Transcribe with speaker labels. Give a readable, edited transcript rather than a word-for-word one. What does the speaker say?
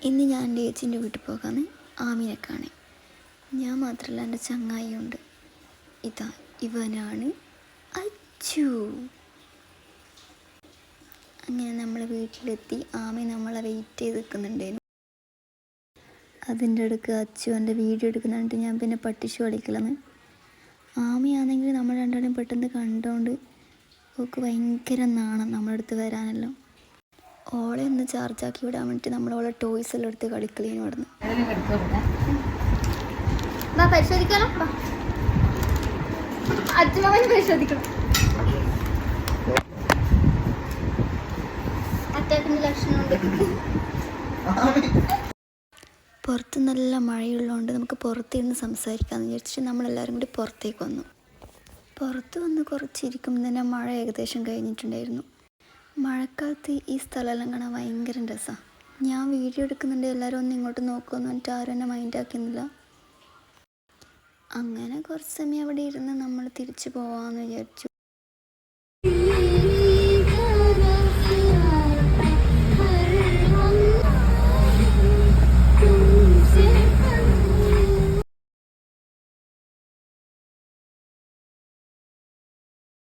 Speaker 1: ഇന്ന് ഞാൻ എൻ്റെ ചേച്ചീൻ്റെ വീട്ടിൽ പോകാമെന്ന് ആമിനെ കാണാൻ. ഞാൻ മാത്രമല്ല, എൻ്റെ ചങ്ങായിയുണ്ട്. ഇവനാണ് അച്ചു. അങ്ങനെ നമ്മൾ വീട്ടിലെത്തി. ആമി നമ്മളെ വെയിറ്റ് ചെയ്ത് നിൽക്കുന്നുണ്ടായിരുന്നു. അതിൻ്റെ അടുക്ക് അച്ചു എൻ്റെ വീഡിയോ എടുക്കുന്നുണ്ട്. ഞാൻ പിന്നെ പട്ടിഷു കളിക്കലെന്ന്. ആമിയാണെങ്കിൽ നമ്മൾ രണ്ടാളും പെട്ടെന്ന് കണ്ടുകൊണ്ട് ഓക്ക് ഭയങ്കര നാണം നമ്മുടെ അടുത്ത് വരാനല്ലോ. ഓളെ ഒന്ന് ചാർജാക്കി വിടാൻ വേണ്ടിയിട്ട് നമ്മളോളെ ടോയ്സ് എല്ലാം എടുത്ത് കളിക്കലേന് ഇവിടുന്ന്. പരിശോധിക്കാലോ, അച്ഛമ്മനെ പരിശോധിക്കണം. അറ്റാക്കിൻ്റെ ലക്ഷണമുണ്ട്. പുറത്ത് നല്ല മഴയുള്ളതുകൊണ്ട് നമുക്ക് പുറത്തിരുന്ന് സംസാരിക്കാമെന്ന് വിചാരിച്ചിട്ട് നമ്മളെല്ലാവരും കൂടി പുറത്തേക്ക് വന്നു. പുറത്ത് വന്ന് കുറച്ചിരിക്കുമ്പോൾ തന്നെ മഴ ഏകദേശം കഴിഞ്ഞിട്ടുണ്ടായിരുന്നു. മഴക്കാലത്ത് ഈ സ്ഥലമെല്ലാം കാണാൻ ഭയങ്കര രസമാണ്. ഞാൻ വീഡിയോ എടുക്കുന്നുണ്ട്, എല്ലാവരും ഒന്ന് ഇങ്ങോട്ട് നോക്കുമെന്ന് പറഞ്ഞിട്ട് ആരും എന്നെ മൈൻഡാക്കുന്നില്ല. അങ്ങനെ കുറച്ച് സമയം അവിടെ ഇരുന്ന് നമ്മൾ തിരിച്ചു പോകാമെന്ന് വിചാരിച്ചു.